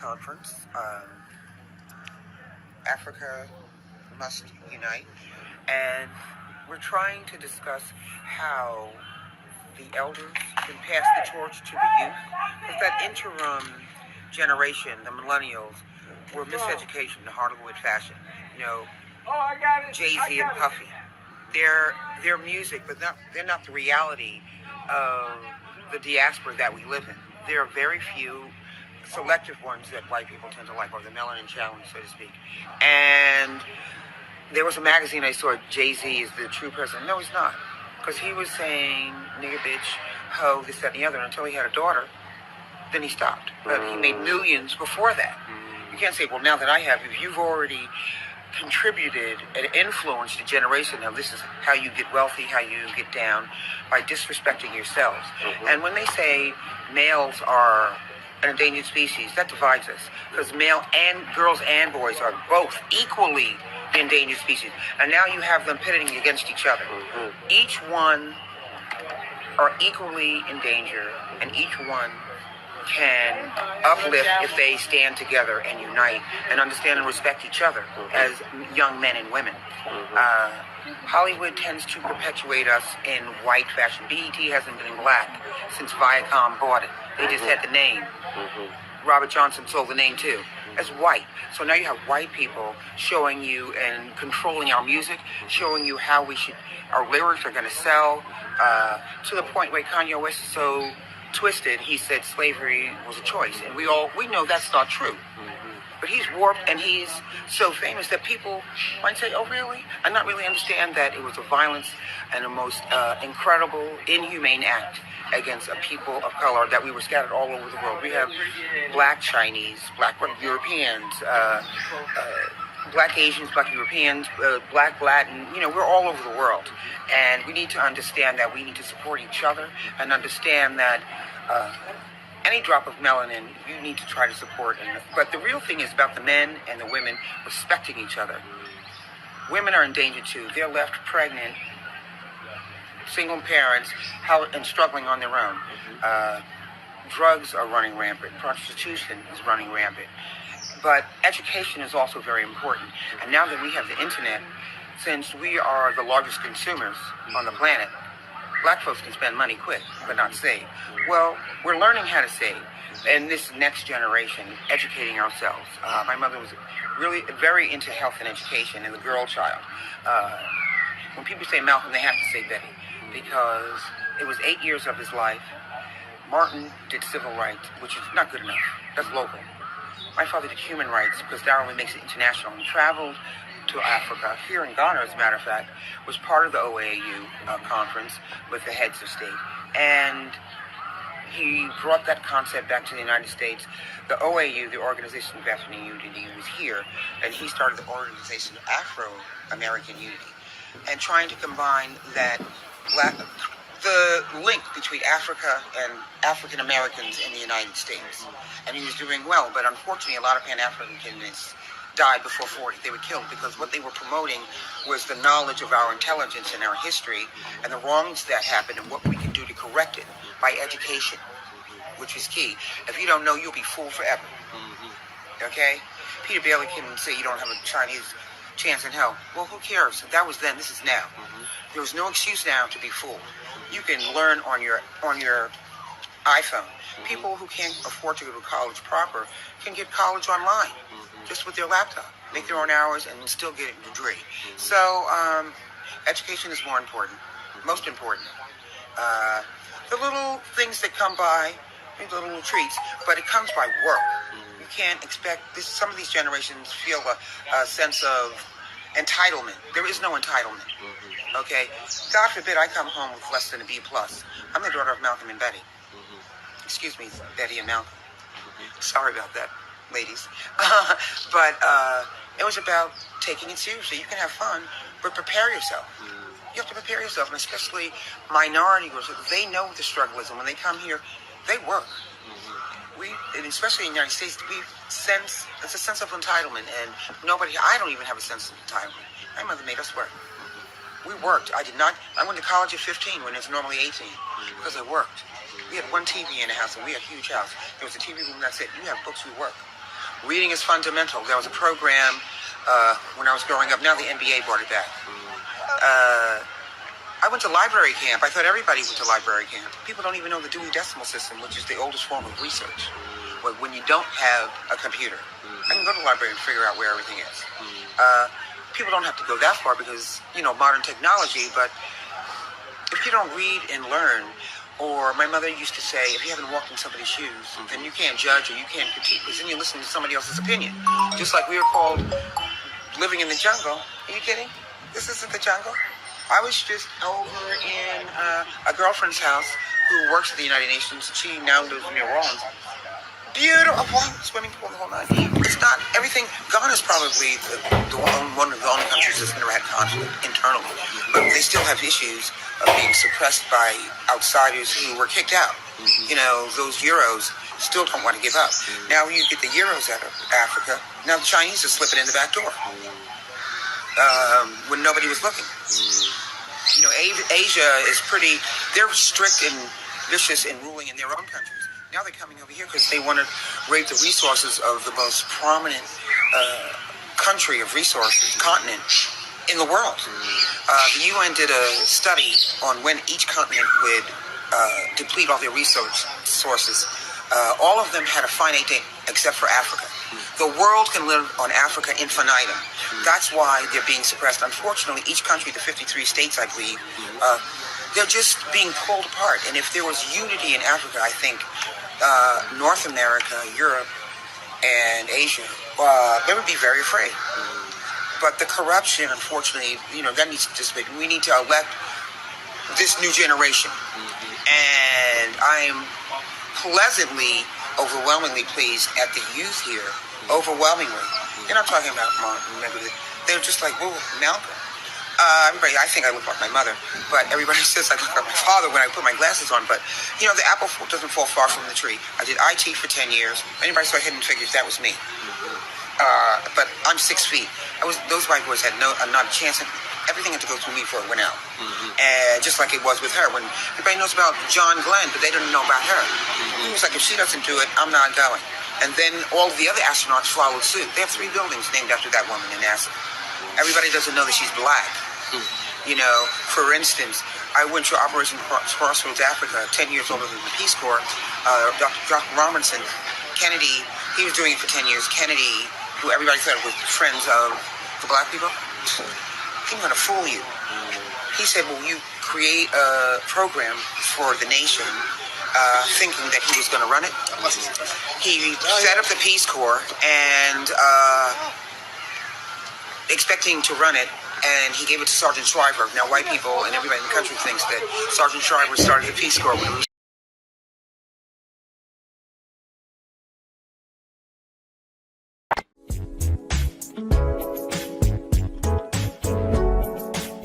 conference. Africa must unite, and we're trying to discuss how the elders can pass the torch to the youth. Because that interim generation, the millennials, were miseducation in Hollywood fashion. You know, Jay-Z and Puffy. They're music, but they're not the reality of the diaspora that we live in. There are very few selective ones that white people tend to like, or the melanin challenge, so to speak. And there was a magazine I saw, Jay-Z is the true president. No, he's not. Because he was saying, nigga, bitch, ho, this, that, and the other, until he had a daughter. Then he stopped. But he made millions before that. You can't say, well, now that I have, if you've already contributed and influenced a generation, now this is how you get wealthy, how you get down, by disrespecting yourselves. And when they say males are an endangered species, that divides us. Because male and girls and boys are both equally the endangered species. And now you have them pitting against each other. Each one are equally in danger, and each one can uplift if they stand together and unite and understand and respect each other as young men and women. Hollywood tends to perpetuate us in white fashion. BET hasn't been in black since Viacom bought it. They just had the name. Robert Johnson sold the name too, as white. So now you have white people showing you and controlling our music, showing you how our lyrics are going to sell, to the point where Kanye West is so twisted, he said slavery was a choice. And we know that's not true. But he's warped and he's so famous that people might say, oh really? And not really understand that it was a violence and a most incredible, inhumane act against a people of color that we were scattered all over the world. We have black Chinese, black Europeans, black Asians, black Europeans, black Latin, we're all over the world. And we need to understand that we need to support each other and understand that any drop of melanin, you need to try to support. But the real thing is about the men and the women respecting each other. Women are in danger too. They're left pregnant, single parents, and struggling on their own. Drugs are running rampant. Prostitution is running rampant. But education is also very important. And now that we have the internet, since we are the largest consumers on the planet, black folks can spend money quick, but not save. Well, we're learning how to save. And this next generation, educating ourselves. My mother was really very into health and education and the girl child. When people say Malcolm, they have to say Betty, because it was 8 years of his life. Martin did civil rights, which is not good enough. That's local. My father did human rights because Darwin makes it international. He traveled to Africa, here in Ghana, as a matter of fact, was part of the OAU conference with the heads of state. And he brought that concept back to the United States. The OAU, the Organization of African Unity, was here, and he started the organization Afro-American Unity, and trying to combine the link between Africa and African Americans in the United States. And he was doing well, but unfortunately a lot of Pan-Africanists died before 40. They were killed because what they were promoting was the knowledge of our intelligence and our history and the wrongs that happened and what we can do to correct it by education, which is key. If you don't know, you'll be fooled forever. Okay? Peter Bailey can say you don't have a Chinese chance in hell. Well, who cares? That was then, this is now. There was no excuse now to be fooled. You can learn on your iPhone. People who can't afford to go to college proper can get college online, just with their laptop, make their own hours, and still get a degree. So education is more important, most important. The little things that come by, the little treats, but it comes by work. You can't expect this. Some of these generations feel a sense of entitlement. There is no entitlement. Okay? God forbid I come home with less than a B+. I'm the daughter of Malcolm and Betty. Excuse me, Betty and Malcolm. Sorry about that, ladies. But it was about taking it seriously. You can have fun, but prepare yourself. You have to prepare yourself, and especially minority groups. They know what the struggle is, and when they come here, they work. And especially in the United States, it's a sense of entitlement, and I don't even have a sense of entitlement. My mother made us work. We worked. I went to college at 15 when it's normally 18, because I worked. We had one TV in the house, and we had a huge house. There was a TV room, that's it. You have books, we work. Reading is fundamental. There was a program when I was growing up. Now the NBA brought it back. I went to library camp. I thought everybody went to library camp. People don't even know the Dewey Decimal System, which is the oldest form of research. But when you don't have a computer, I can go to the library and figure out where everything is. People don't have to go that far because, modern technology, but if you don't read and learn, or my mother used to say, if you haven't walked in somebody's shoes, then you can't judge or you can't critique, because then you're listening to somebody else's opinion. Just like we were called living in the jungle. Are you kidding? This isn't the jungle. I was just over in a girlfriend's house who works at the United Nations. She now lives in New Orleans. Beautiful swimming pool, the whole night. It's not everything. Ghana's probably one of the only countries that's never had conflict internally, but they still have issues of being suppressed by outsiders who were kicked out. Those Euros still don't want to give up. Now you get the Euros out of Africa. Now the Chinese are slipping in the back door when nobody was looking. Asia is they're strict and vicious in ruling in their own countries. Now they're coming over here because they want to rape the resources of the most prominent country of resources, continent in the world. The UN did a study on when each continent would deplete all their resources. All of them had a finite date except for Africa. The world can live on Africa infinitum. That's why they're being suppressed. Unfortunately, each country, the 53 states, I believe, they're just being pulled apart. And if there was unity in Africa, I think North America, Europe, and Asia, they would be very afraid. But the corruption, unfortunately, that needs to dissipate. We need to elect this new generation. And I'm overwhelmingly pleased at the youth here. Overwhelmingly. They're not talking about Martin. They're just like, whoa, Malcolm. Everybody, I think I look like my mother, but everybody says I look like my father when I put my glasses on. But, the apple doesn't fall far from the tree. I did IT for 10 years. Anybody saw Hidden Figures, that was me. But I'm 6 feet. Those white boys had not a chance. Everything had to go through me before it went out. And just like it was with her. When everybody knows about John Glenn, but they didn't know about her. It was like, if she doesn't do it, I'm not going. And then all of the other astronauts followed suit. They have 3 buildings named after that woman in NASA. Everybody doesn't know that she's black. For instance, I went to Operation Crossroads, Africa, 10 years older than the Peace Corps. Dr. Robinson, Kennedy, he was doing it for 10 years. Kennedy, who everybody thought was friends of the black people, he was going to fool you. He said, well, you create a program for the nation, thinking that he was going to run it. He set up the Peace Corps and expecting to run it, and he gave it to Sergeant Shriver. Now, white people and everybody in the country thinks that Sergeant Shriver started the Peace Corps when it was